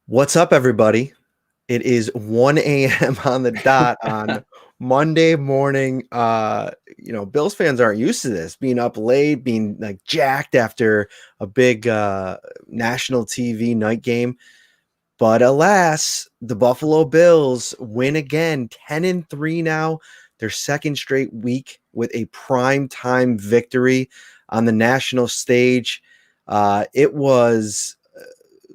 What's up, everybody? It is 1 a.m. on the dot on Monday morning. Bills fans aren't used to this, being up late, being like jacked after a big national TV night game. But alas, the Buffalo Bills win again, 10-3 now, their second straight week with a prime time victory on the national stage. It was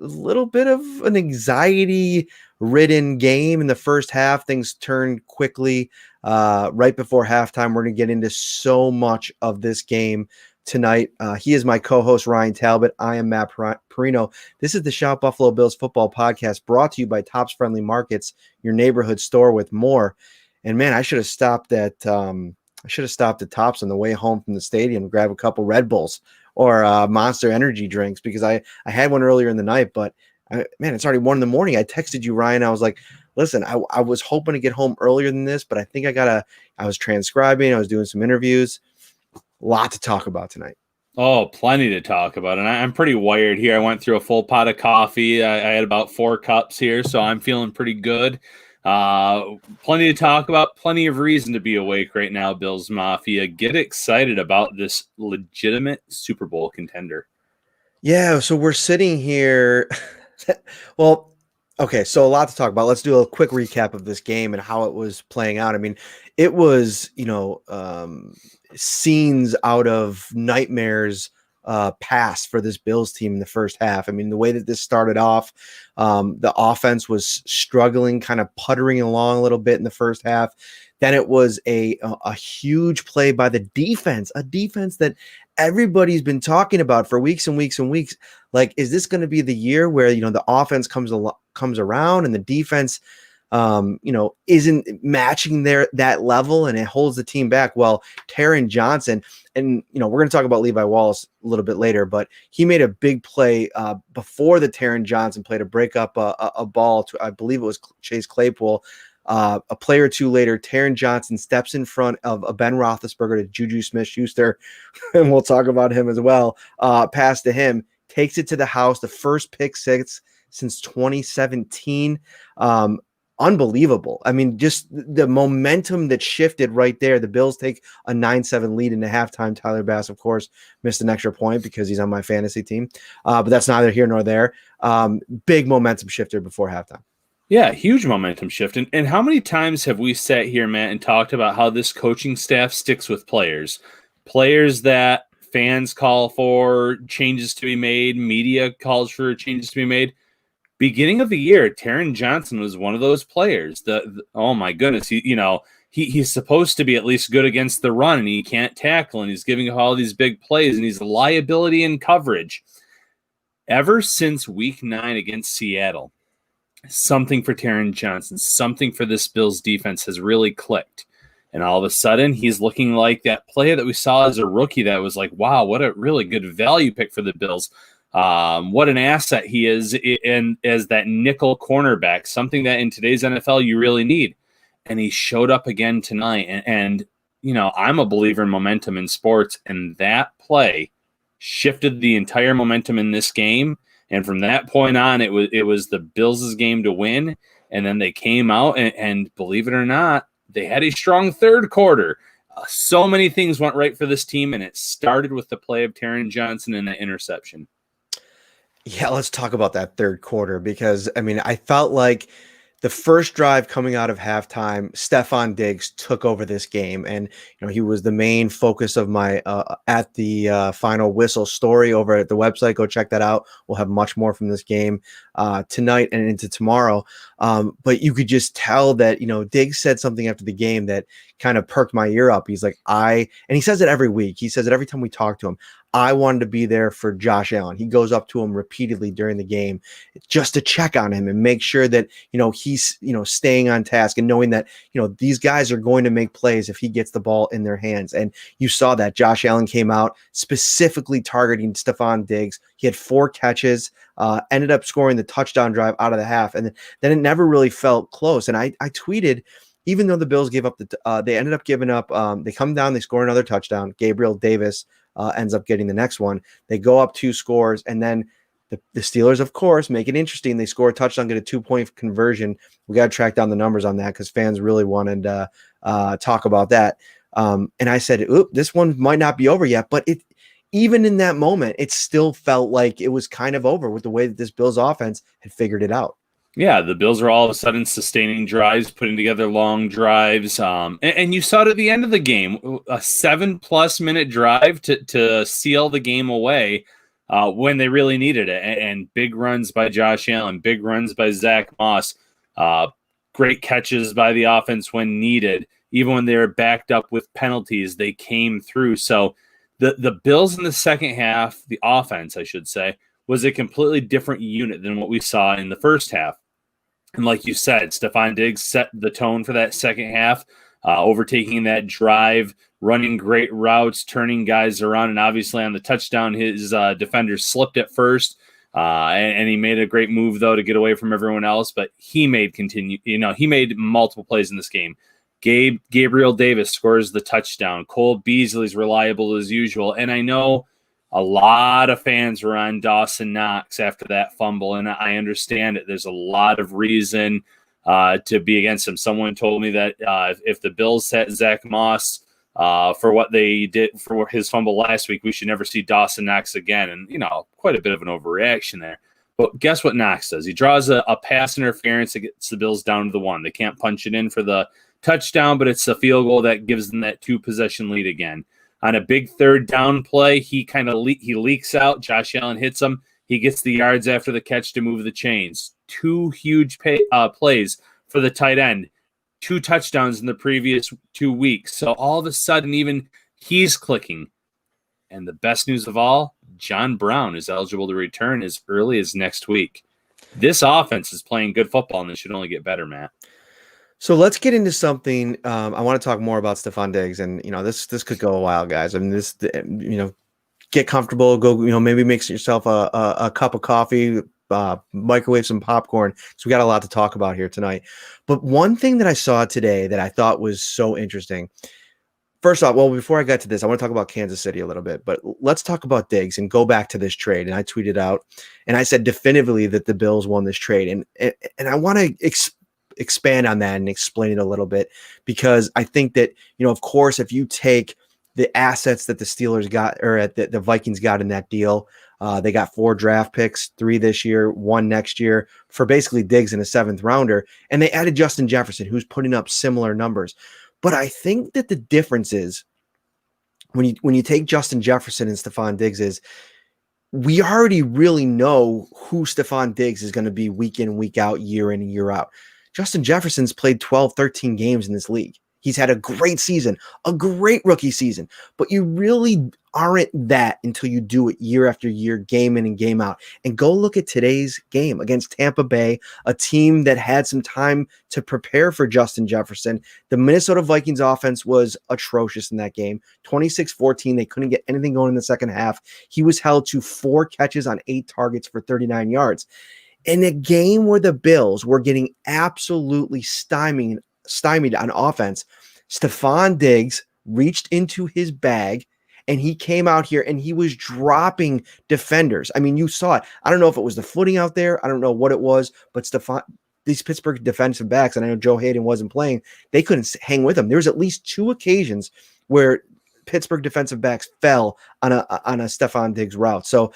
a little bit of an anxiety ridden game in the first half. Things turned quickly right before halftime. We're going to get into so much of this game tonight. He is my co-host, Ryan Talbot. I am Matt Perino. This is the Shout Buffalo Bills football podcast brought to you by Tops Friendly Markets, your neighborhood store with more. And man, I should have stopped at Tops on the way home from the stadium, grab a couple Red Bulls or Monster Energy drinks, because I had one earlier in the night, but man, it's already 1 a.m. I texted you, Ryan. I was like, listen, I was hoping to get home earlier than this, but I think I was transcribing. I was doing some interviews. A lot to talk about tonight. Oh, plenty to talk about. And I'm pretty wired here. I went through a full pot of coffee. I had about 4 cups here, so I'm feeling pretty good. Plenty to talk about, plenty of reason to be awake right now, Bills Mafia. Get excited about this legitimate Super Bowl contender. Yeah, so we're sitting here. Well, okay, so a lot to talk about. Let's do a quick recap of this game and how it was playing out. I mean, it was, scenes out of nightmares pass for this Bills team in the first half. I mean, the way that this started off, the offense was struggling, kind of puttering along a little bit in the first half. Then it was a huge play by the defense, a defense that everybody's been talking about for weeks and weeks and weeks. Like, is this going to be the year where, the offense comes around and the defense, isn't matching that level and it holds the team back? Well, Taron Johnson, and, we're going to talk about Levi Wallace a little bit later, but he made a big play before the Taron Johnson play to break up a ball to, I believe it was Chase Claypool. A play or two later, Taron Johnson steps in front of a Ben Roethlisberger to Juju Smith-Schuster, and we'll talk about him as well. Pass to him, takes it to the house, the first pick six since 2017. Unbelievable. I mean, just the momentum that shifted right there. The Bills take a 9-7 lead into halftime. Tyler Bass, of course, missed an extra point because he's on my fantasy team. But that's neither here nor there. Big momentum shifter before halftime. Yeah, huge momentum shift. And how many times have we sat here, Matt, and talked about how this coaching staff sticks with players that fans call for changes to be made, media calls for changes to be made. Beginning of the year, Taron Johnson was one of those players. Oh my goodness, he's supposed to be at least good against the run, and he can't tackle, and he's giving all these big plays, and he's a liability in coverage. Ever since Week 9 against Seattle, something for Taron Johnson, something for this Bills defense has really clicked. And all of a sudden, he's looking like that player that we saw as a rookie that was like, wow, what a really good value pick for the Bills. What an asset he is as that nickel cornerback, something that in today's NFL you really need. And he showed up again tonight. And I'm a believer in momentum in sports, and that play shifted the entire momentum in this game. And from that point on, it was the Bills' game to win. And then they came out and believe it or not, they had a strong third quarter. So many things went right for this team, and it started with the play of Taron Johnson and the interception. Yeah, let's talk about that third quarter, because, I mean, I felt like the first drive coming out of halftime, Stefon Diggs took over this game, and he was the main focus of my at the final whistle story over at the website. Go check that out. We'll have much more from this game tonight and into tomorrow. But you could just tell that Diggs said something after the game that kind of perked my ear up. He's like, and he says it every week. He says it every time we talk to him. I wanted to be there for Josh Allen. He goes up to him repeatedly during the game just to check on him and make sure that, he's, staying on task and knowing that, these guys are going to make plays if he gets the ball in their hands. And you saw that Josh Allen came out specifically targeting Stefon Diggs. He had 4 catches, ended up scoring the touchdown drive out of the half. And then it never really felt close. And I tweeted, even though the Bills gave up they ended up giving up, they come down, they score another touchdown. Gabriel Davis ends up getting the next one. They go up 2 scores, and then The Steelers, of course, make it interesting. They score a touchdown, get a 2-point conversion. We got to track down the numbers on that because fans really wanted to talk about that. And I said, oop, this one might not be over yet. But even in that moment, it still felt like it was kind of over with the way that this Bills offense had figured it out. Yeah, the Bills are all of a sudden sustaining drives, putting together long drives. And you saw it at the end of the game, a 7+ minute drive to seal the game away when they really needed it. And big runs by Josh Allen, big runs by Zach Moss, great catches by the offense when needed. Even when they were backed up with penalties, they came through. So the Bills in the second half, the offense, I should say, was a completely different unit than what we saw in the first half. And like you said, Stefon Diggs set the tone for that second half, overtaking that drive, running great routes, turning guys around. And obviously on the touchdown, his defenders slipped at first, and he made a great move, though, to get away from everyone else. But he made multiple plays in this game. Gabriel Davis scores the touchdown. Cole Beasley's reliable as usual. And I know a lot of fans were on Dawson Knox after that fumble, and I understand it. There's a lot of reason to be against him. Someone told me that if the Bills set Zach Moss for what they did for his fumble last week, we should never see Dawson Knox again. And, quite a bit of an overreaction there. But guess what Knox does? He draws a pass interference that gets the Bills down to the 1. They can't punch it in for the touchdown, but it's a field goal that gives them that 2-possession lead again. On a big third down play, he leaks out. Josh Allen hits him. He gets the yards after the catch to move the chains. 2 huge plays for the tight end. 2 touchdowns in the previous 2 weeks. So all of a sudden, even he's clicking. And the best news of all, John Brown is eligible to return as early as next week. This offense is playing good football, and this should only get better, Matt. So let's get into something. I want to talk more about Stefon Diggs, and this could go a while, guys. I mean, get comfortable, go, maybe make yourself a cup of coffee, microwave some popcorn. So we got a lot to talk about here tonight. But one thing that I saw today that I thought was so interesting. First off, well, before I get to this, I want to talk about Kansas City a little bit, but let's talk about Diggs and go back to this trade. And I tweeted out, and I said definitively that the Bills won this trade, and I want to expand on that and explain it a little bit, because I think that, of course, if you take the assets that the Steelers got, or the Vikings got in that deal, they got 4 draft picks, 3 this year, 1 next year, for basically Diggs and a 7th rounder. And they added Justin Jefferson, who's putting up similar numbers. But I think that the difference is when you take Justin Jefferson and Stefon Diggs is, we already really know who Stefon Diggs is going to be week in, week out, year in and year out. Justin Jefferson's played 12, 13 games in this league. He's had a great season, a great rookie season, but you really aren't that until you do it year after year, game in and game out. And go look at today's game against Tampa Bay, a team that had some time to prepare for Justin Jefferson. The Minnesota Vikings offense was atrocious in that game, 26-14. They couldn't get anything going in the second half. He was held to 4 catches on 8 targets for 39 yards. In a game where the Bills were getting absolutely stymied on offense, Stefon Diggs reached into his bag and he came out here and he was dropping defenders. I mean, you saw it. I don't know if it was the footing out there. I don't know what it was, but these Pittsburgh defensive backs, and I know Joe Hayden wasn't playing, they couldn't hang with him. There was at least 2 occasions where Pittsburgh defensive backs fell on a Stefon Diggs route. So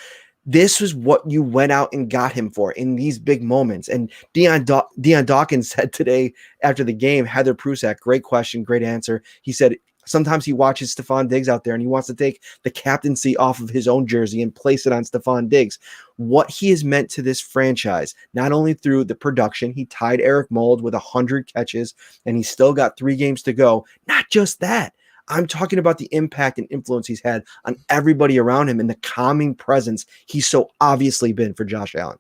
this was what you went out and got him for in these big moments. And Deion Dawkins said today after the game, Heather Prusak, great question, great answer. He said sometimes he watches Stefon Diggs out there and he wants to take the captaincy off of his own jersey and place it on Stefon Diggs. What he has meant to this franchise, not only through the production, he tied Eric Mould with 100 catches and he's still got 3 games to go. Not just that. I'm talking about the impact and influence he's had on everybody around him and the calming presence he's so obviously been for Josh Allen.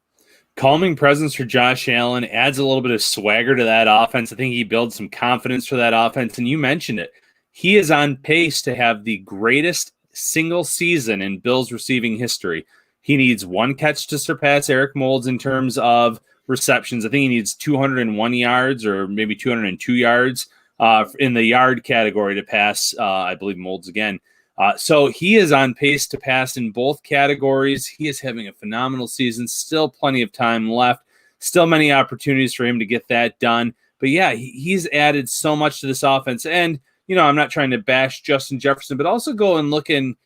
Calming presence for Josh Allen adds a little bit of swagger to that offense. I think he builds some confidence for that offense. And you mentioned it. He is on pace to have the greatest single season in Bills receiving history. He needs 1 catch to surpass Eric Moulds in terms of receptions. I think he needs 201 yards or maybe 202 yards in the yard category to pass, I believe, Moulds again. So he is on pace to pass in both categories. He is having a phenomenal season. Still plenty of time left. Still many opportunities for him to get that done. But yeah, he's added so much to this offense. And, I'm not trying to bash Justin Jefferson, but also go and look and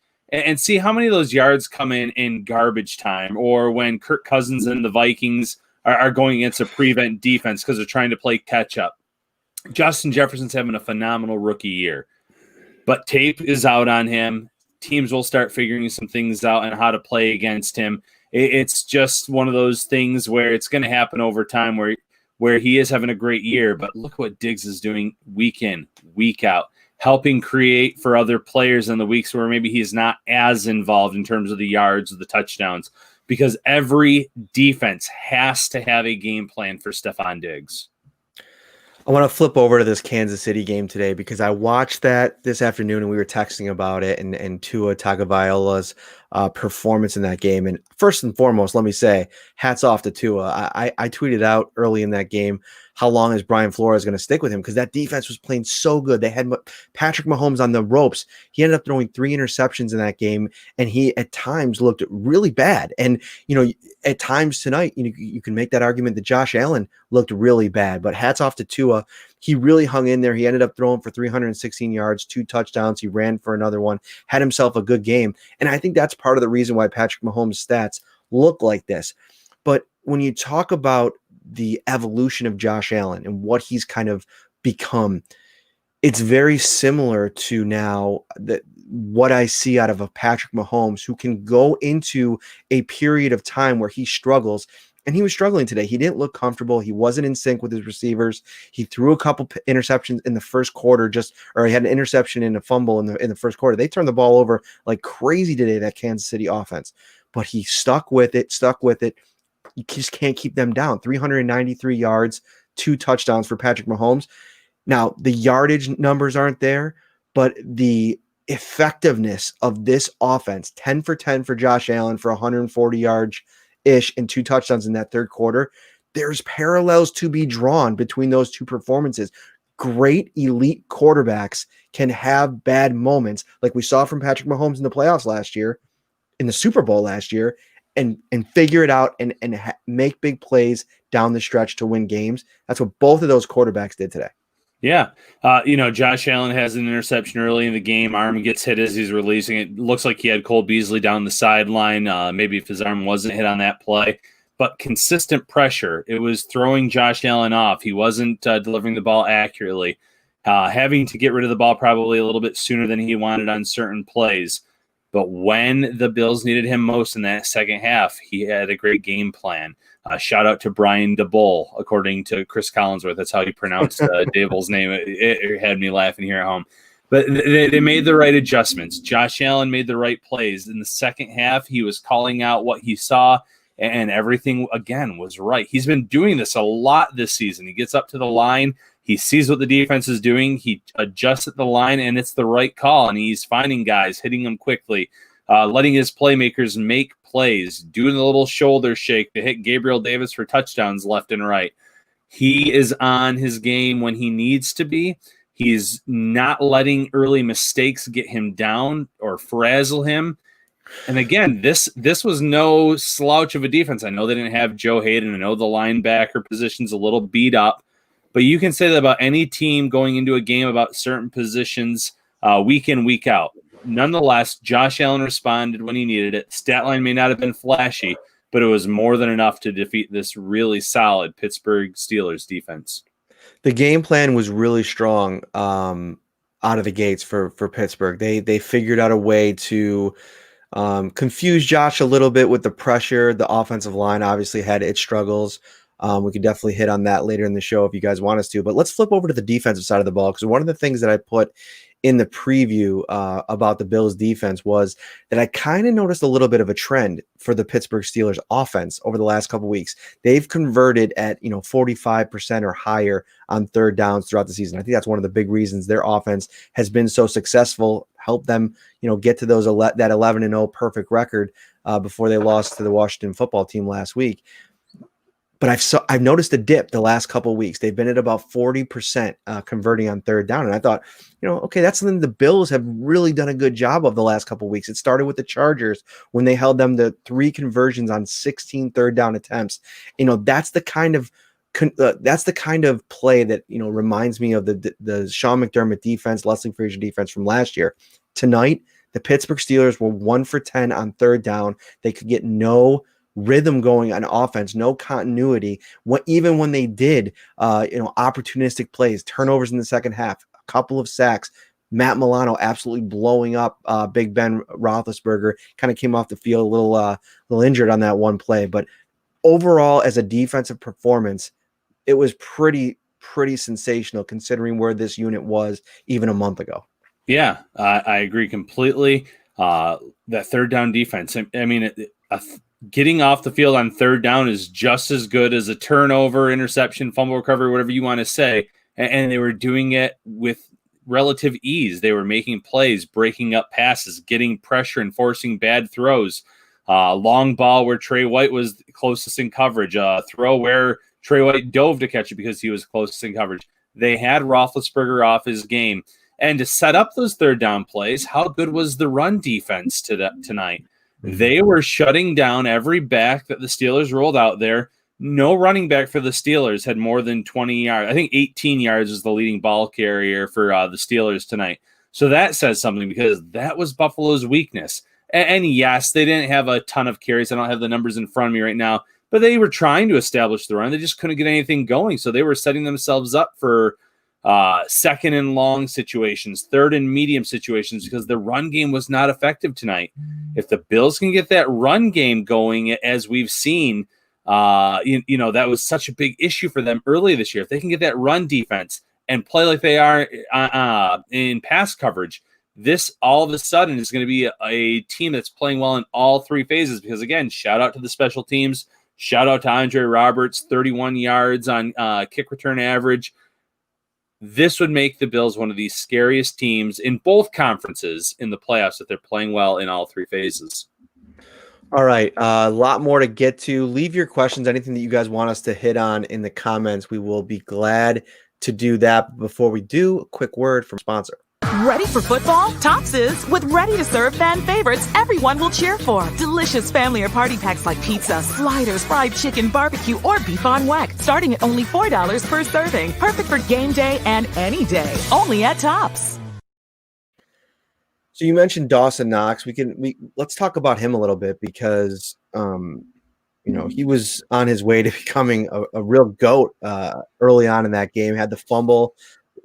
see how many of those yards come in garbage time, or when Kirk Cousins and the Vikings are going against a prevent defense because they're trying to play catch up. Justin Jefferson's having a phenomenal rookie year, but tape is out on him. Teams will start figuring some things out and how to play against him. It's just one of those things where it's going to happen over time where he is having a great year, but look what Diggs is doing week in, week out, helping create for other players in the weeks where maybe he's not as involved in terms of the yards or the touchdowns, because every defense has to have a game plan for Stefon Diggs. I want to flip over to this Kansas City game today because I watched that this afternoon and we were texting about it and Tua Tagovailoa's performance in that game. And first and foremost, let me say, hats off to Tua. I tweeted out early in that game, how long is Brian Flores going to stick with him? Because that defense was playing so good. They had Patrick Mahomes on the ropes. He ended up throwing 3 interceptions in that game, and he at times looked really bad. And, at times tonight, you can make that argument that Josh Allen looked really bad. But hats off to Tua. He really hung in there. He ended up throwing for 316 yards, 2 touchdowns. He ran for another one, had himself a good game. And I think that's part of the reason why Patrick Mahomes' stats look like this. But when you talk about the evolution of Josh Allen and what he's kind of become, it's very similar to now that what I see out of a Patrick Mahomes, who can go into a period of time where he struggles. And he was struggling today. He didn't look comfortable. He wasn't in sync with his receivers. He threw a couple interceptions in the first quarter, or he had an interception and a fumble in the first quarter. They turned the ball over like crazy today, that Kansas City offense. But he stuck with it. You just can't keep them down. 393 yards, 2 touchdowns for Patrick Mahomes. Now, the yardage numbers aren't there, but the effectiveness of this offense, 10 for 10 for Josh Allen for 140 yards-ish and 2 touchdowns in that third quarter, there's parallels to be drawn between those two performances. Great elite quarterbacks can have bad moments, like we saw from Patrick Mahomes in the playoffs last year, in the Super Bowl last year, and figure it out and make big plays down the stretch to win games. That's what both of those quarterbacks did today. Yeah. Josh Allen has an interception early in the game. Arm gets hit as he's releasing it. Looks like he had Cole Beasley down the sideline. Maybe if his arm wasn't hit on that play. But consistent pressure. It was throwing Josh Allen off. He wasn't delivering the ball accurately. Having to get rid of the ball probably a little bit sooner than he wanted on certain plays. But when the Bills needed him most in that second half, he had a great game plan. Shout out to Brian DeBull, according to Chris Collinsworth. That's how you pronounce Dable's name. It had me laughing here at home. But they made the right adjustments. Josh Allen made the right plays. In the second half, he was calling out what he saw, and everything, again, was right. He's been doing this a lot this season. He gets up to the line. He sees what the defense is doing. He adjusts at the line, and it's the right call. And he's finding guys, hitting them quickly, letting his playmakers make plays, doing the little shoulder shake to hit Gabriel Davis for touchdowns left and right. He is on his game when he needs to be. He's not letting early mistakes get him down or frazzle him. And again, this was no slouch of a defense. I know they didn't have Joe Hayden. I know the linebacker position's a little beat up. But you can say that about any team going into a game about certain positions week in, week out. Nonetheless, Josh Allen responded when he needed it. Stat line may not have been flashy, but it was more than enough to defeat this really solid Pittsburgh Steelers defense. The game plan was really strong out of the gates for Pittsburgh. They figured out a way to confuse Josh a little bit with the pressure. The offensive line obviously had its struggles. We could definitely hit on that later in the show if you guys want us to. But let's flip over to the defensive side of the ball, because one of the things that I put in the preview about the Bills defense was that I kind of noticed a little bit of a trend for the Pittsburgh Steelers offense over the last couple of weeks. They've converted at 45% or higher on third downs throughout the season. I think that's one of the big reasons their offense has been so successful, helped them get to that 11-0 perfect record before they lost to the Washington football team last week. But I've noticed a dip the last couple of weeks. They've been at about 40% converting on third down. And I thought, okay, that's something the Bills have really done a good job of the last couple of weeks. It started with the Chargers when they held them to 3 conversions on 16 third down attempts. That's the kind of play that reminds me of the Sean McDermott defense, Leslie Frazier defense from last year. Tonight, the Pittsburgh Steelers were 1 for 10 on third down. They could get no rhythm going on offense, no continuity. Even when they did, opportunistic plays, turnovers in the second half, a couple of sacks. Matt Milano absolutely blowing up Big Ben Roethlisberger. Kind of came off the field a little injured on that one play, but overall, as a defensive performance, it was pretty sensational considering where this unit was even a month ago. Yeah, I agree completely. That third down defense. I mean, getting off the field on third down is just as good as a turnover, interception, fumble recovery, whatever you want to say. And they were doing it with relative ease. They were making plays, breaking up passes, getting pressure and forcing bad throws. Long ball where Trey White was closest in coverage. Throw where Trey White dove to catch it because he was closest in coverage. They had Roethlisberger off his game. And to set up those third down plays, how good was the run defense tonight? They were shutting down every back that the Steelers rolled out there. No running back for the Steelers had more than 20 yards. I think 18 yards is the leading ball carrier for the Steelers tonight. So that says something because that was Buffalo's weakness. And yes, they didn't have a ton of carries. I don't have the numbers in front of me right now, but they were trying to establish the run. They just couldn't get anything going. So they were setting themselves up for second and long situations, third and medium situations, because the run game was not effective tonight. If the Bills can get that run game going, as we've seen, that was such a big issue for them early this year. If they can get that run defense and play like they are in pass coverage, this all of a sudden is going to be a team that's playing well in all 3 phases. Because again, shout out to the special teams, shout out to Andre Roberts, 31 yards on kick return average. This would make the Bills one of the scariest teams in both conferences in the playoffs if they're playing well in all 3 phases. All right. A lot more to get to. Leave your questions, anything that you guys want us to hit on in the comments. We will be glad to do that. Before we do, a quick word from sponsor. Ready for football? Tops is with ready-to-serve fan favorites everyone will cheer for. Delicious family or party packs like pizza, sliders, fried chicken, barbecue, or beef on weck. Starting at only $4 per serving. Perfect for game day and any day. Only at Tops. So you mentioned Dawson Knox. Let's talk about him a little bit because he was on his way to becoming a real GOAT early on in that game. Had the fumble,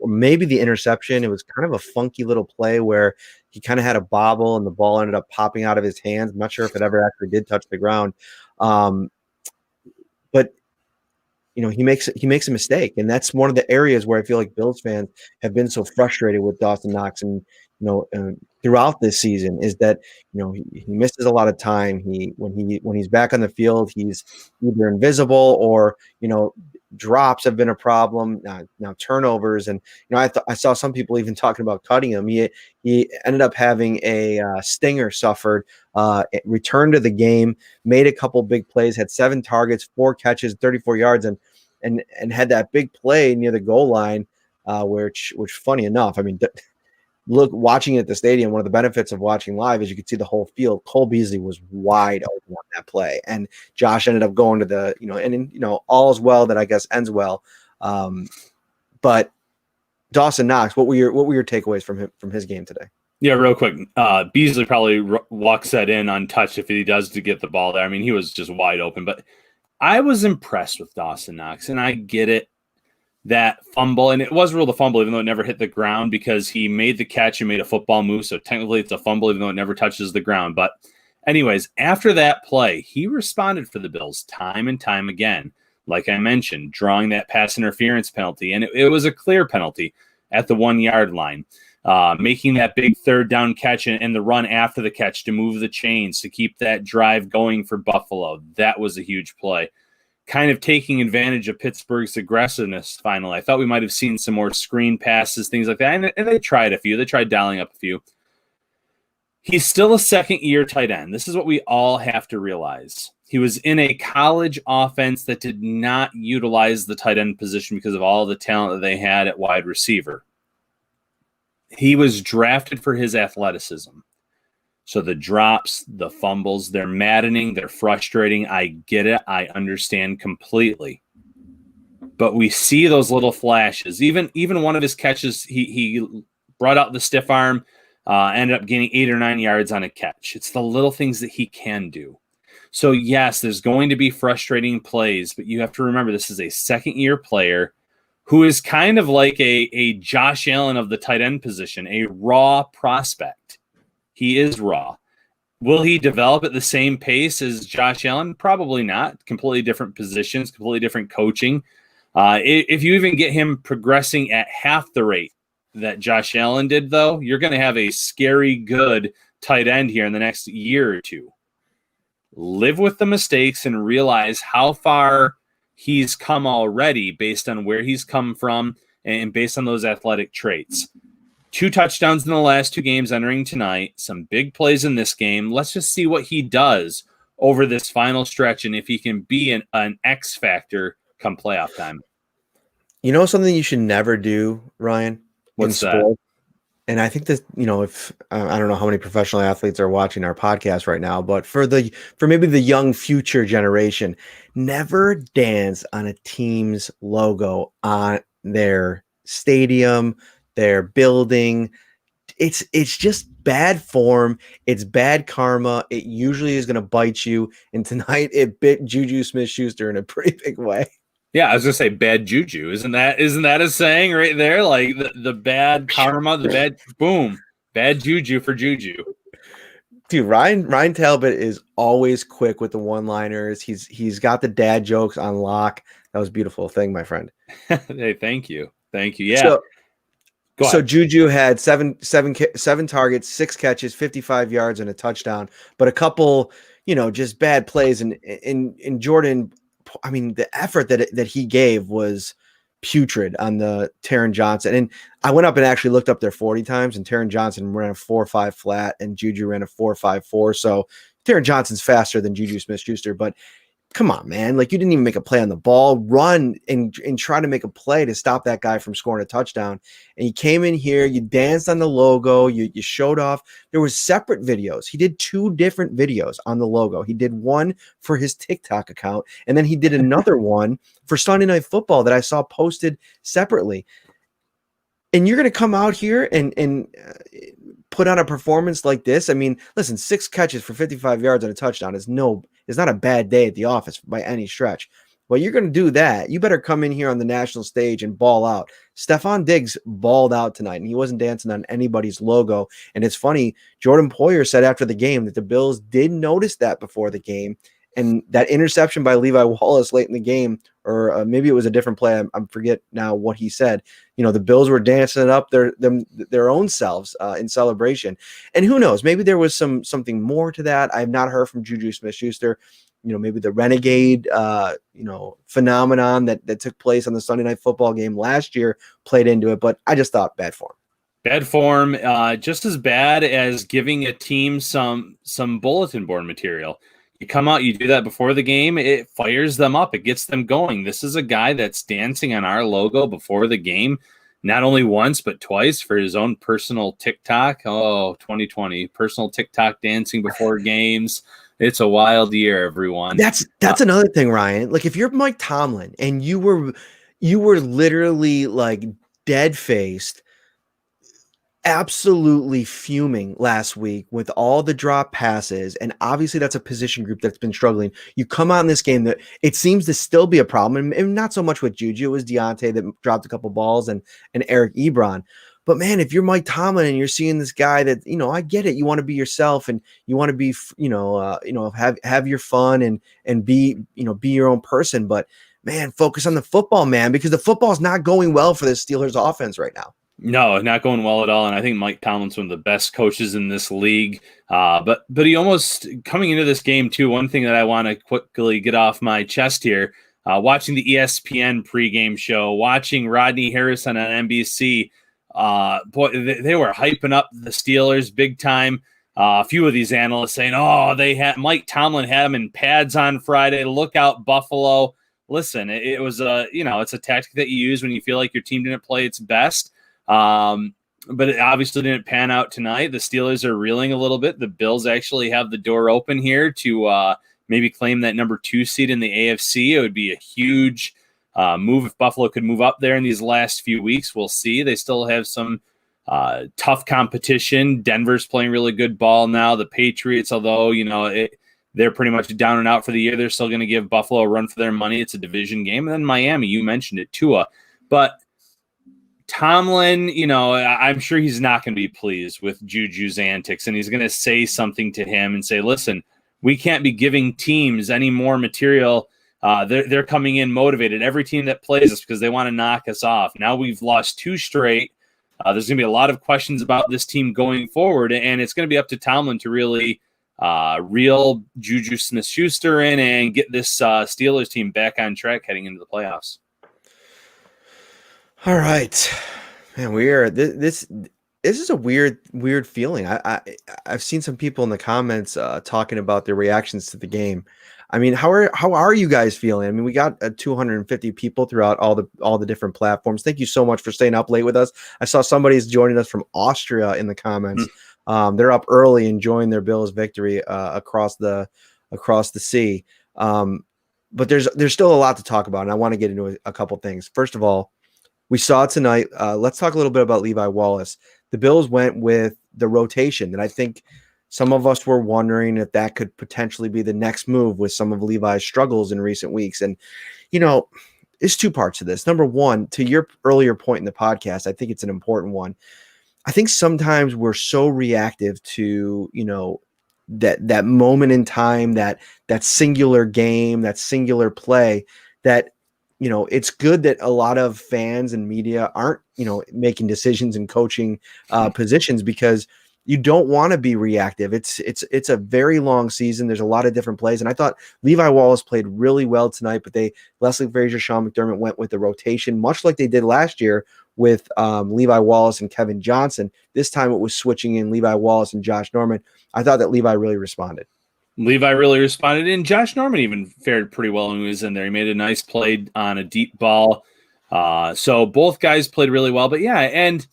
or maybe the interception. It was kind of a funky little play where he kind of had a bobble and the ball ended up popping out of his hands. I'm not sure if it ever actually did touch the ground. But he makes a mistake, and that's one of the areas where I feel like Bills fans have been so frustrated with Dawson Knox and throughout this season is that he misses a lot of time. When he's back on the field, he's either invisible or drops have been a problem. Now turnovers, and I saw some people even talking about cutting him. He ended up having a stinger suffered, returned to the game, made a couple big plays, had 7 targets, 4 catches, 34 yards, and had that big play near the goal line, which funny enough, I mean, watching it at the stadium, one of the benefits of watching live is you could see the whole field. Cole Beasley was wide open on that play, and Josh ended up going to the all's well that I guess ends well. But Dawson Knox, what were your takeaways from his game today? Yeah, real quick. Beasley probably walks that in untouched if he does to get the ball there. I mean, he was just wide open, but I was impressed with Dawson Knox, and I get it. That fumble, and it was ruled a fumble even though it never hit the ground because he made the catch and made a football move, so technically it's a fumble even though it never touches the ground. But anyways, after that play, he responded for the Bills time and time again. Like I mentioned, drawing that pass interference penalty, and it was a clear penalty at the 1-yard line. Making that big third down catch and the run after the catch to move the chains to keep that drive going for Buffalo. That was a huge play. Kind of taking advantage of Pittsburgh's aggressiveness finally. I thought we might have seen some more screen passes, things like that. And they tried a few. They tried dialing up a few. He's still a second-year tight end. This is what we all have to realize. He was in a college offense that did not utilize the tight end position because of all the talent that they had at wide receiver. He was drafted for his athleticism. So the drops, the fumbles, they're maddening, they're frustrating. I get it. I understand completely. But we see those little flashes. Even one of his catches, he brought out the stiff arm, ended up gaining 8 or 9 yards on a catch. It's the little things that he can do. So, yes, there's going to be frustrating plays, but you have to remember this is a second-year player who is kind of like a Josh Allen of the tight end position, a raw prospect. He is raw. Will he develop at the same pace as Josh Allen? Probably not. Completely different positions, completely different coaching. If you even get him progressing at half the rate that Josh Allen did, though, you're going to have a scary good tight end here in the next year or two. Live with the mistakes and realize how far he's come already based on where he's come from and based on those athletic traits. 2 touchdowns in the last 2 games entering tonight, some big plays in this game. Let's just see what he does over this final stretch and if he can be an X factor come playoff time. You know something you should never do, Ryan? What's that? And I think that, if I don't know how many professional athletes are watching our podcast right now, but for maybe the young future generation, never dance on a team's logo on their stadium, their building. It's just bad form. It's bad karma. It usually is going to bite you. And tonight it bit Juju Smith-Schuster in a pretty big way. Yeah, I was gonna say bad juju. Isn't that a saying right there? Like the bad karma, the bad boom, bad juju for Juju. Dude, Ryan Talbot is always quick with the one-liners. He's got the dad jokes on lock. That was a beautiful thing, my friend. Hey, thank you. Yeah. So Juju had seven targets, 6 catches, 55 yards, and a touchdown. But a couple, just bad plays. And in Jordan. I mean, the effort that he gave was putrid on the Taron Johnson. And I went up and actually looked up their 40 times, and Taron Johnson ran a 4.5 flat and Juju ran a 4.54. So Taron Johnson's faster than Juju Smith-Schuster, but come on, man. Like, you didn't even make a play on the ball. Run and try to make a play to stop that guy from scoring a touchdown. And you came in here, you danced on the logo, you showed off. There was separate videos. He did 2 different videos on the logo. He did one for his TikTok account, and then he did another one for Sunday Night Football that I saw posted separately. And you're going to come out here and put on a performance like this? I mean, listen, 6 catches for 55 yards and a touchdown is not a bad day at the office by any stretch. Well, you're going to do that. You better come in here on the national stage and ball out. Stefon Diggs balled out tonight, and he wasn't dancing on anybody's logo. And it's funny, Jordan Poyer said after the game that the Bills did notice that before the game. And that interception by Levi Wallace late in the game, or maybe it was a different play. I forget now what he said. The Bills were dancing it up their own selves in celebration. And who knows? Maybe there was something more to that. I have not heard from Juju Smith-Schuster. Maybe the renegade, phenomenon that took place on the Sunday Night Football game last year played into it. But I just thought bad form. Bad form, just as bad as giving a team some bulletin board material. You come out, you do that before the game, it fires them up. It gets them going. This is a guy that's dancing on our logo before the game, not only once, but twice for his own personal TikTok. Oh, 2020, personal TikTok dancing before games. It's a wild year, everyone. That's another thing, Ryan. Like, if you're Mike Tomlin and you were literally like dead-faced, absolutely fuming last week with all the drop passes, and obviously that's a position group that's been struggling. You come out in this game that it seems to still be a problem, and not so much with Juju. It was Deontay that dropped a couple balls and Eric Ebron. But man, if you're Mike Tomlin and you're seeing this guy that, I get it. You want to be yourself and you want to be, have your fun and be your own person. But man, focus on the football, man, because the football's not going well for the Steelers offense right now. No, not going well at all. And I think Mike Tomlin's one of the best coaches in this league. But he almost, coming into this game too, one thing that I want to quickly get off my chest here, watching the ESPN pregame show, watching Rodney Harrison on NBC, boy, they were hyping up the Steelers big time. A few of these analysts saying, "Oh, they had Mike Tomlin had him in pads on Friday. Look out, Buffalo." Listen, it was it's a tactic that you use when you feel like your team didn't play its best. But it obviously didn't pan out tonight. The Steelers are reeling a little bit. The Bills actually have the door open here to maybe claim that number 2 seed in the AFC. It would be a huge move if Buffalo could move up there in these last few weeks. We'll see. They still have some tough competition. Denver's playing really good ball now. The Patriots, although, they're pretty much down and out for the year, they're still going to give Buffalo a run for their money. It's a division game. And then Miami, you mentioned it, Tua. But Tomlin, I'm sure he's not going to be pleased with Juju's antics, and he's going to say something to him and say, listen, we can't be giving teams any more material. They're coming in motivated. Every team that plays us because they want to knock us off. Now we've lost 2 straight. There's going to be a lot of questions about this team going forward, and it's going to be up to Tomlin to really reel Juju Smith-Schuster in and get this Steelers team back on track heading into the playoffs. All right, man. This is a weird feeling. I've seen some people in the comments talking about their reactions to the game. I mean, how are you guys feeling? I mean, we got 250 people throughout all the different platforms. Thank you so much for staying up late with us. I saw somebody's joining us from Austria in the comments. They're up early enjoying their Bills victory across the sea. But there's still a lot to talk about, and I want to get into a couple things. First of all, we saw tonight. Let's talk a little bit about Levi Wallace. The Bills went with the rotation, and I think some of us were wondering if that could potentially be the next move with some of Levi's struggles in recent weeks. And, there's 2 parts to this. Number one, to your earlier point in the podcast, I think it's an important one. I think sometimes we're so reactive to, that moment in time, that singular game, that singular play, that, it's good that a lot of fans and media aren't, making decisions and coaching positions, because you don't want to be reactive. It's a very long season. There's a lot of different plays. And I thought Levi Wallace played really well tonight, but Leslie Frazier, Sean McDermott went with the rotation, much like they did last year with Levi Wallace and Kevin Johnson. This time it was switching in Levi Wallace and Josh Norman. I thought that Levi really responded. And Josh Norman even fared pretty well when he was in there. He made a nice play on a deep ball. So both guys played really well. But yeah, and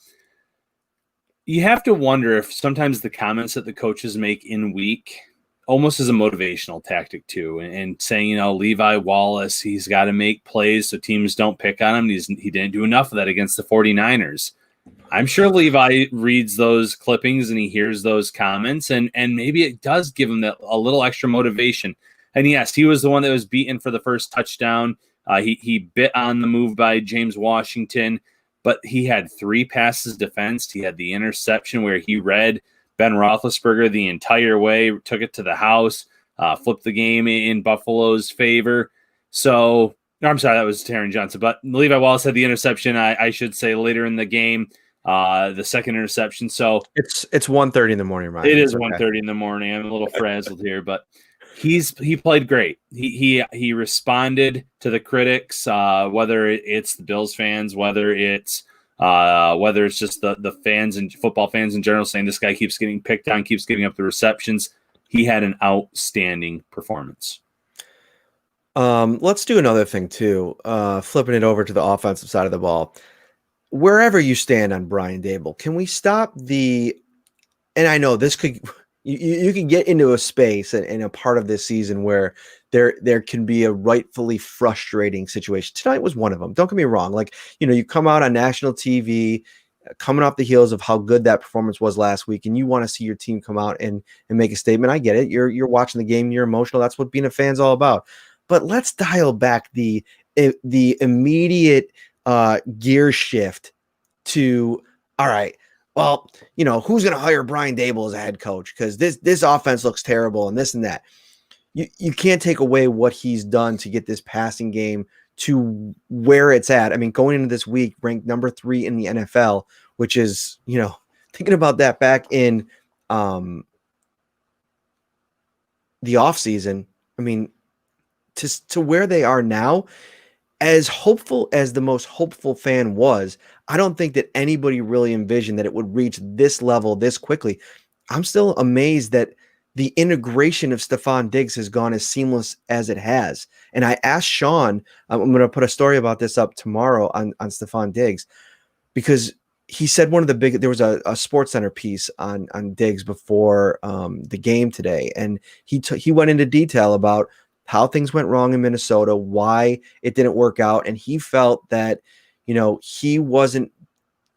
you have to wonder if sometimes the comments that the coaches make in week almost as a motivational tactic too, and saying, Levi Wallace, he's got to make plays so teams don't pick on him. He didn't do enough of that against the 49ers. I'm sure Levi reads those clippings and he hears those comments, and maybe it does give him a little extra motivation. And yes, he was the one that was beaten for the first touchdown. He bit on the move by James Washington, but he had 3 passes defensed. He had the interception where he read Ben Roethlisberger the entire way, took it to the house, flipped the game in Buffalo's favor. So, I'm sorry, that was Taron Johnson. But Levi Wallace had the interception, I should say, later in the game, the second interception. So it's 1:30 in the morning, Ryan. It is 1:30 in the morning. I'm a little frazzled here, but he played great. He responded to the critics, whether it's the Bills fans, whether it's just the fans and football fans in general saying this guy keeps getting picked on, keeps giving up the receptions. He had an outstanding performance. Let's do another thing too. Flipping it over to the offensive side of the ball. Wherever you stand on Brian Daboll, can we stop and I know this could, you can get into a space and a part of this season where there can be a rightfully frustrating situation. Tonight was one of them. Don't get me wrong. Like, you come out on national TV, coming off the heels of how good that performance was last week, and you want to see your team come out and make a statement. I get it. You're watching the game, you're emotional. That's what being a fan's all about. But let's dial back the immediate gear shift to, all right, well, who's going to hire Brian Daboll as a head coach? Because this offense looks terrible and this and that. You can't take away what he's done to get this passing game to where it's at. I mean, going into this week, ranked number 3 in the NFL, which is, thinking about that back in the offseason, I mean, to where they are now, as hopeful as the most hopeful fan was, I don't think that anybody really envisioned that it would reach this level this quickly. I'm still amazed that the integration of Stefon Diggs has gone as seamless as it has. And I asked Sean, I'm going to put a story about this up tomorrow on Stefon Diggs, because he said one of the big, there was a Sports Center piece on Diggs before the game today. And he went into detail about how things went wrong in Minnesota, why it didn't work out. And he felt that,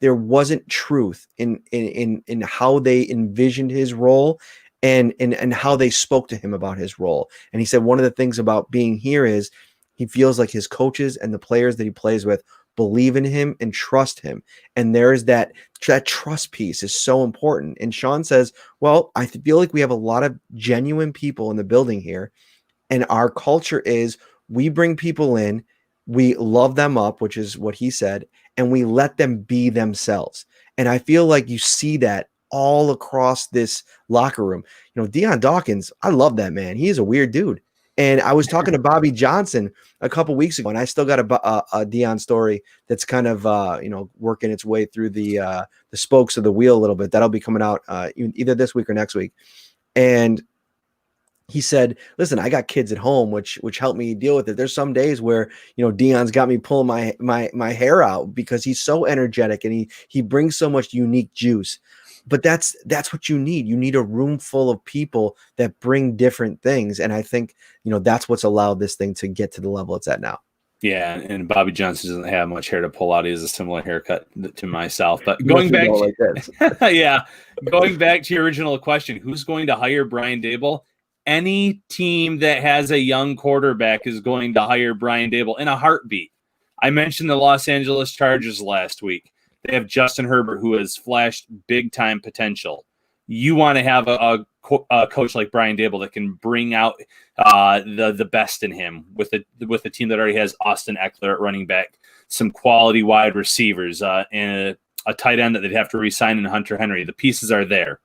there wasn't truth in how they envisioned his role and how they spoke to him about his role. And he said one of the things about being here is he feels like his coaches and the players that he plays with believe in him and trust him. And there is that trust piece is so important. And Sean says, well, I feel like we have a lot of genuine people in the building here. And our culture is we bring people in, we love them up, which is what he said, and we let them be themselves. And I feel like you see that all across this locker room. Deion Dawkins, I love that man. He is a weird dude. And I was talking to Bobby Johnson a couple weeks ago, and I still got a Deion story that's kind of working its way through the spokes of the wheel a little bit. That'll be coming out either this week or next week. And he said, listen, I got kids at home, which helped me deal with it. There's some days where, Deion's got me pulling my hair out because he's so energetic and he brings so much unique juice. But that's what you need. You need a room full of people that bring different things. And I think, that's what's allowed this thing to get to the level it's at now. Yeah, and Bobby Johnson doesn't have much hair to pull out. He has a similar haircut to myself. But going back, like this. Yeah, going back to your original question, who's going to hire Brian Daboll? Any team that has a young quarterback is going to hire Brian Daboll in a heartbeat. I mentioned the Los Angeles Chargers last week. They have Justin Herbert, who has flashed big-time potential. You want to have a coach like Brian Daboll that can bring out the best in him with a team that already has Austin Eckler at running back, some quality wide receivers, and a tight end that they'd have to re-sign in Hunter Henry. The pieces are there.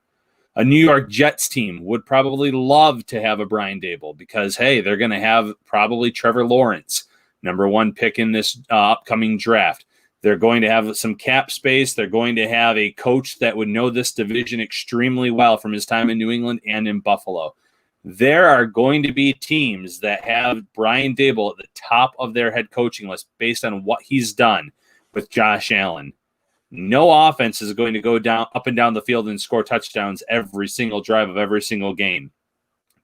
A New York Jets team would probably love to have a Brian Daboll because, hey, they're going to have probably Trevor Lawrence, #1 pick in this upcoming draft. They're going to have some cap space. They're going to have a coach that would know this division extremely well from his time in New England and in Buffalo. There are going to be teams that have Brian Daboll at the top of their head coaching list based on what he's done with Josh Allen. No offense is going to go up and down the field and score touchdowns every single drive of every single game.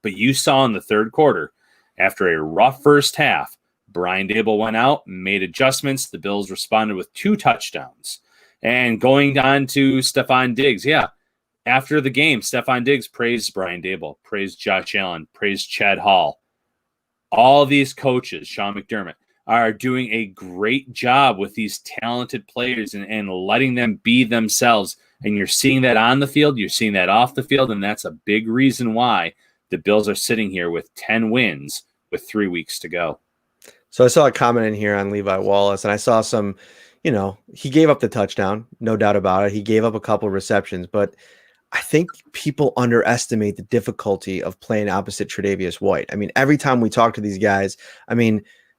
But you saw in the third quarter, after a rough first half, Brian Daboll went out, made adjustments. The Bills responded with 2 touchdowns. And going on to Stefon Diggs, after the game, Stefon Diggs praised Brian Daboll, praised Josh Allen, praised Chad Hall. All these coaches, Sean McDermott, are doing a great job with these talented players and letting them be themselves. And you're seeing that on the field, you're seeing that off the field, and that's a big reason why the Bills are sitting here with 10 wins with 3 weeks to go. So I saw a comment in here on Levi Wallace, and I saw some, he gave up the touchdown, no doubt about it. He gave up a couple of receptions, but I think people underestimate the difficulty of playing opposite Tre'Davious White. I mean, every time we talk to these guys,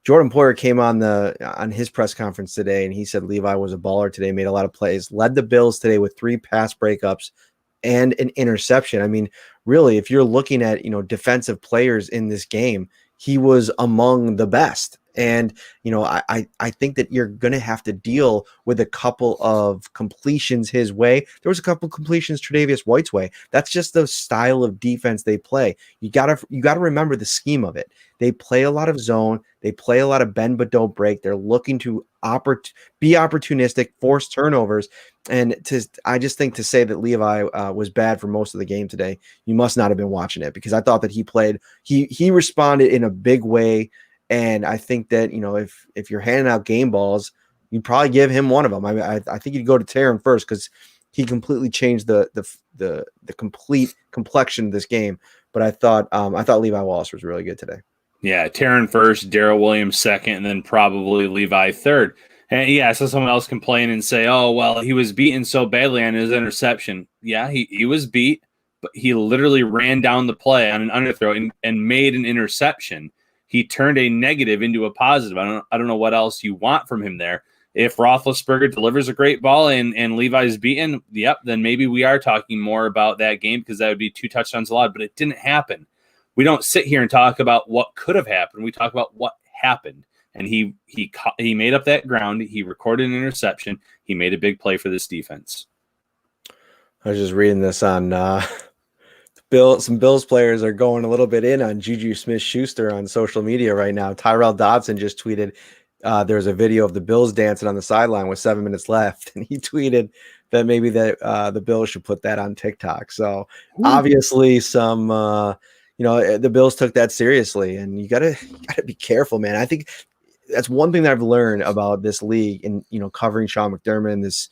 Jordan Poyer came on his press conference today, and he said Levi was a baller today, made a lot of plays, led the Bills today with 3 pass breakups and an interception. Really, if you're looking at, defensive players in this game, he was among the best. And, I think that you're going to have to deal with a couple of completions his way. There was a couple of completions Tre'Davious White's way. That's just the style of defense they play. You gotta remember the scheme of it. They play a lot of zone. They play a lot of bend but don't break. They're looking to be opportunistic, force turnovers. And I just think to say that Levi was bad for most of the game today, you must not have been watching it, because I thought that he responded in a big way. And I think that, if you're handing out game balls, you'd probably give him one of them. I think you'd go to Taryn first, because he completely changed the complete complexion of this game. But I thought Levi Wallace was really good today. Yeah, Taryn first, Darrell Williams second, and then probably Levi third. And so someone else complain and say, oh, well, he was beaten so badly on his interception. Yeah, he was beat, but he literally ran down the play on an underthrow and made an interception. He turned a negative into a positive. I don't know what else you want from him there. if Roethlisberger delivers a great ball and Levi's beaten, then maybe we are talking more about that game, because that would be 2 touchdowns allowed, but it didn't happen. We don't sit here and talk about what could have happened. We talk about what happened. And he made up that ground. He recorded an interception. He made a big play for this defense. I was just reading this on some Bills players are going a little bit in on Juju Smith-Schuster on social media right now. Tyrell Dodson just tweeted there's a video of the Bills dancing on the sideline with 7 minutes left, and he tweeted that maybe the Bills should put that on TikTok. So obviously some the Bills took that seriously, and you gotta be careful, man. I think that's one thing that I've learned about this league and covering Sean McDermott and this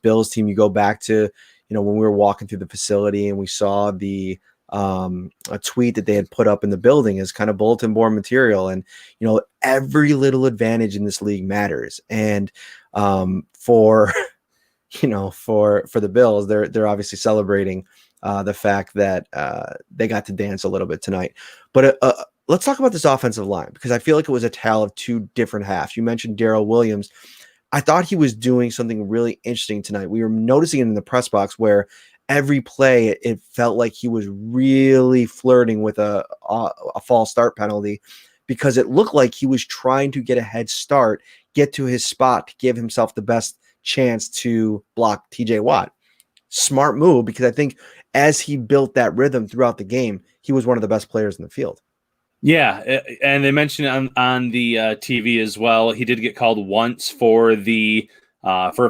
Bills team. You go back to when we were walking through the facility and we saw a tweet that they had put up in the building as kind of bulletin board material. And, every little advantage in this league matters. And for the Bills, they're obviously celebrating the fact that they got to dance a little bit tonight. But let's talk about this offensive line, because I feel like it was a tale of 2 different halves. You mentioned Darrell Williams. I thought he was doing something really interesting tonight. We were noticing it in the press box where every play, it felt like he was really flirting with a false start penalty, because it looked like he was trying to get a head start, get to his spot to give himself the best chance to block TJ Watt. Smart move, because I think as he built that rhythm throughout the game, he was one of the best players in the field. Yeah, and they mentioned on the TV as well, he did get called once for a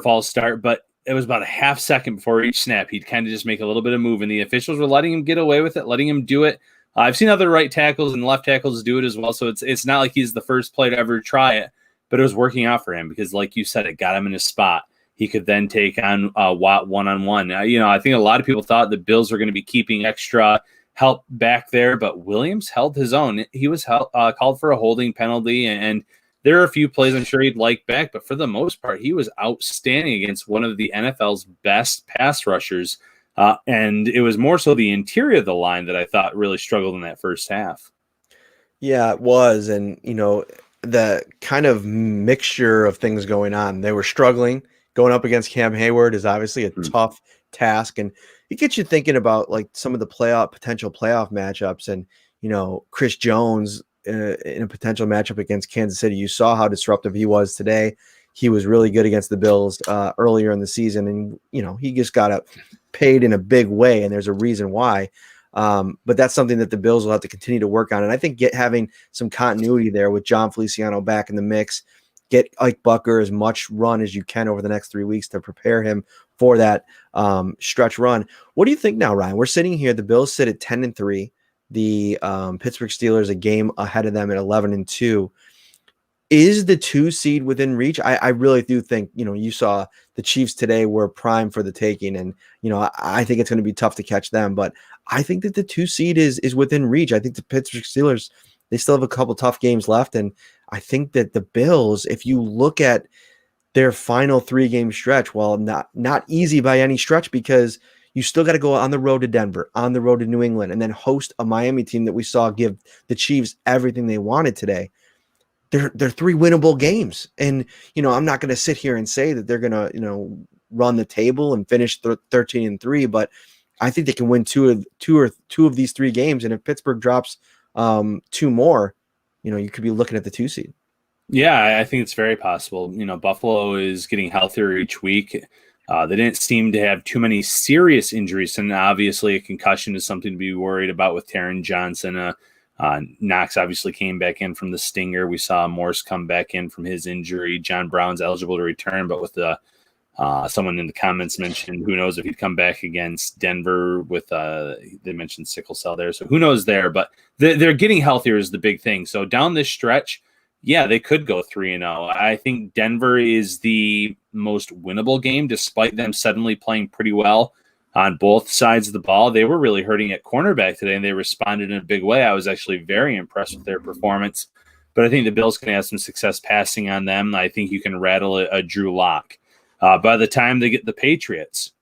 false start, but it was about a half second before each snap. He'd kind of just make a little bit of move, and the officials were letting him get away with it, letting him do it. I've seen other right tackles and left tackles do it as well, so it's not like he's the first player to ever try it, but it was working out for him because, like you said, it got him in his spot. He could then take on Watt one-on-one. I think a lot of people thought the Bills were going to be keeping extra help back there, but Williams held his own. He was called for a holding penalty, and there are a few plays I'm sure he'd like back, but for the most part, he was outstanding against one of the NFL's best pass rushers, and it was more so the interior of the line that I thought really struggled in that first half. Yeah, it was, and the kind of mixture of things going on. They were struggling. Going up against Cam Hayward is obviously a tough task, and it gets you thinking about like some of the potential playoff matchups, and Chris Jones in a potential matchup against Kansas City. You saw how disruptive he was today. He was really good against the Bills earlier in the season, and he just got paid in a big way, and there's a reason why. But that's something that the Bills will have to continue to work on, and I think having some continuity there with John Feliciano back in the mix. Get Ike Bucker as much run as you can over the next 3 weeks to prepare him for that stretch run. What do you think now, Ryan? We're sitting here. The Bills sit at 10-3. The Pittsburgh Steelers a game ahead of them at 11-2. Is the 2 seed within reach? I really do think, you saw the Chiefs today were prime for the taking, and, I think it's going to be tough to catch them, but I think that the 2 seed is within reach. I think the Pittsburgh Steelers, they still have a couple tough games left, and I think that the Bills, if you look at their final 3-game stretch, well, not easy by any stretch, because you still got to go on the road to Denver, on the road to New England, and then host a Miami team that we saw give the Chiefs everything they wanted today. They're 3 winnable games, and I'm not going to sit here and say that they're going to run the table and finish 13-3, but I think they can win two of these 3 games, and if Pittsburgh drops 2 more, you could be looking at the 2 seed. Yeah, I think it's very possible. Buffalo is getting healthier each week. They didn't seem to have too many serious injuries, and obviously a concussion is something to be worried about with Taron Johnson. Knox obviously came back in from the stinger. We saw Morse come back in from his injury. John Brown's eligible to return, but with the someone in the comments mentioned who knows if he'd come back against Denver with they mentioned sickle cell there, so who knows there, but they're getting healthier is the big thing. So down this stretch, yeah, they could go 3-0. I think Denver is the most winnable game, despite them suddenly playing pretty well on both sides of the ball. They were really hurting at cornerback today, and they responded in a big way. I was actually very impressed with their performance, but I think the Bills can have some success passing on them. I think you can rattle a Drew Lock. By the time they get the Patriots,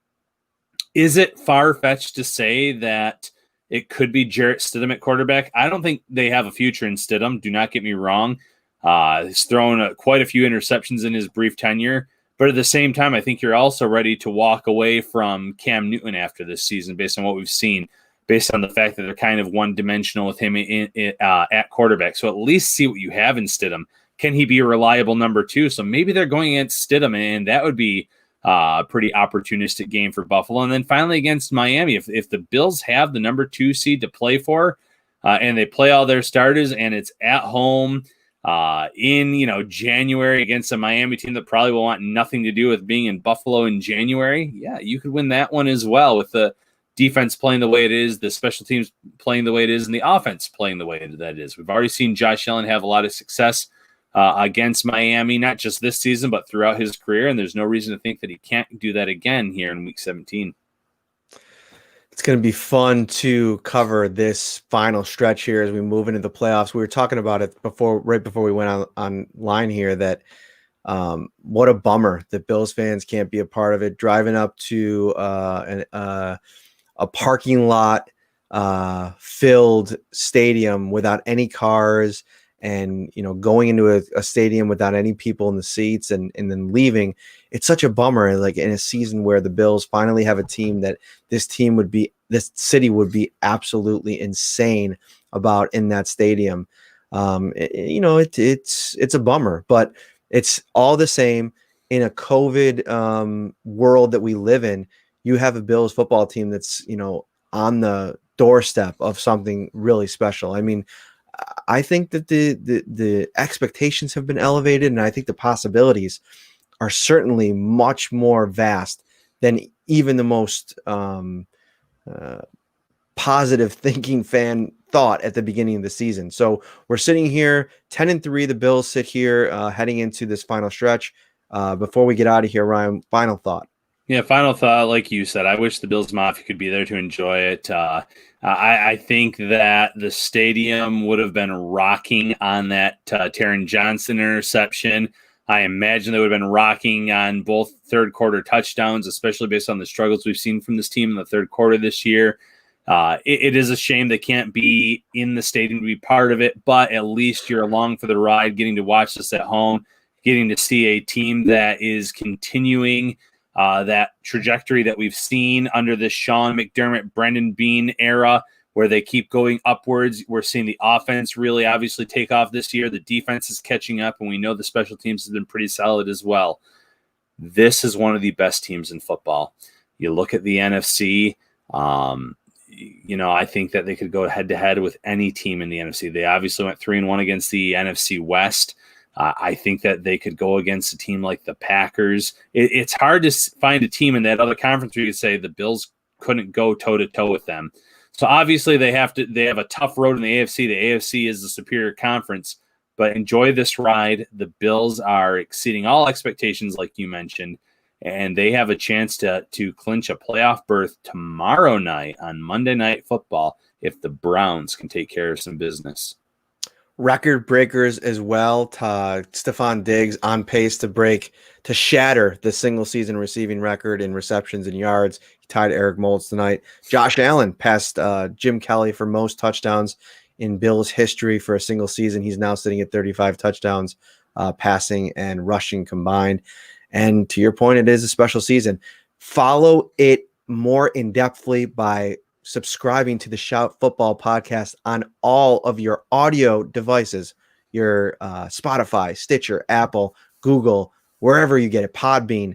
is it far-fetched to say that it could be Jarrett Stidham at quarterback? I don't think they have a future in Stidham. Do not get me wrong. He's thrown quite a few interceptions in his brief tenure. But at the same time, I think you're also ready to walk away from Cam Newton after this season based on what we've seen, based on the fact that they're kind of one-dimensional with him at quarterback. So at least see what you have in Stidham. Can he be a reliable number 2? So maybe they're going against Stidham, and that would be a pretty opportunistic game for Buffalo. And then finally against Miami, if the Bills have the number 2 seed to play for, and they play all their starters, and it's at home in January against a Miami team that probably will want nothing to do with being in Buffalo in January, yeah, you could win that one as well with the defense playing the way it is, the special teams playing the way it is, and the offense playing the way that it is. We've already seen Josh Allen have a lot of success against Miami, not just this season, but throughout his career, and there's no reason to think that he can't do that again here in Week 17. It's going to be fun to cover this final stretch here as we move into the playoffs. We were talking about it right before we went online here, that what a bummer that Bills fans can't be a part of it. Driving up to a parking lot filled stadium without any cars, and going into a stadium without any people in the seats, and then leaving. It's such a bummer, like in a season where the Bills finally have a team that this city would be absolutely insane about in that stadium. It's a bummer, but it's all the same. In a COVID world that we live in, you have a Bills football team that's on the doorstep of something really special. I mean, I think that the expectations have been elevated, and I think the possibilities are certainly much more vast than even the most positive thinking fan thought at the beginning of the season. So we're sitting here 10-3. The Bills sit here heading into this final stretch. Before we get out of here, Ryan, final thought. Yeah, final thought, like you said, I wish the Bills Mafia could be there to enjoy it. I think that the stadium would have been rocking on that Taron Johnson interception. I imagine they would have been rocking on both third quarter touchdowns, especially based on the struggles we've seen from this team in the third quarter this year. It is a shame they can't be in the stadium to be part of it, but at least you're along for the ride, getting to watch this at home, getting to see a team that is continuing that trajectory that we've seen under the Sean McDermott, Brendan Bean era, where they keep going upwards. We're seeing the offense really obviously take off this year. The defense is catching up, and we know the special teams have been pretty solid as well. This is one of the best teams in football. You look at the NFC, I think that they could go head-to-head with any team in the NFC. They obviously went 3-1 against the NFC West. I think that they could go against a team like the Packers. It's hard to find a team in that other conference where you could say the Bills couldn't go toe-to-toe with them. So obviously they have a tough road in the AFC. The AFC is the superior conference, but enjoy this ride. The Bills are exceeding all expectations, like you mentioned, and they have a chance to clinch a playoff berth tomorrow night on Monday Night Football if the Browns can take care of some business. Record breakers as well. Stefon Diggs on pace to shatter the single season receiving record in receptions and yards. He tied Eric Moulds tonight. Josh Allen passed Jim Kelly for most touchdowns in Bills history for a single season. He's now sitting at 35 touchdowns, passing and rushing combined. And to your point, it is a special season. Follow it more in-depthly by subscribing to the Shout Football podcast on all of your audio devices, your Spotify, Stitcher, Apple, Google, wherever you get it, Podbean.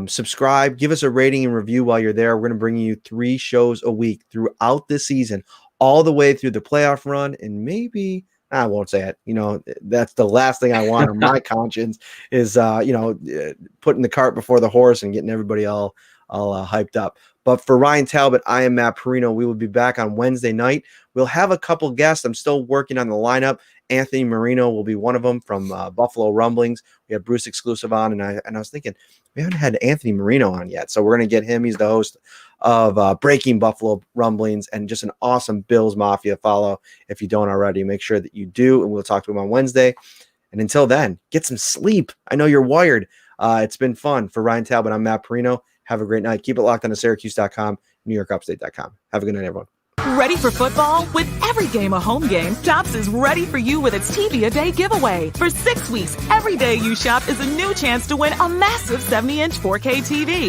Subscribe, give us a rating and review while you're there. We're going to bring you 3 shows a week throughout the season, all the way through the playoff run, and maybe I won't say it. That's the last thing I want on my conscience is, putting the cart before the horse and getting everybody all hyped up. But for Ryan Talbot, I am Matt Perino. We will be back on Wednesday night. We'll have a couple guests. I'm still working on the lineup. Anthony Marino will be one of them from Buffalo Rumblings. We have Bruce Exclusive on, and I was thinking we haven't had Anthony Marino on yet, so we're going to get him. He's the host of Breaking Buffalo Rumblings, and just an awesome Bills Mafia follow if you don't already. Make sure that you do, and we'll talk to him on Wednesday. And until then, get some sleep. I know you're wired. It's been fun. For Ryan Talbot, I'm Matt Perino. Have a great night. Keep it locked on to Syracuse.com, NewYorkUpstate.com. Have a good night, everyone. Ready for football? With every game a home game, Tops is ready for you with its TV a Day giveaway. For 6 weeks, every day you shop is a new chance to win a massive 70-inch 4K TV.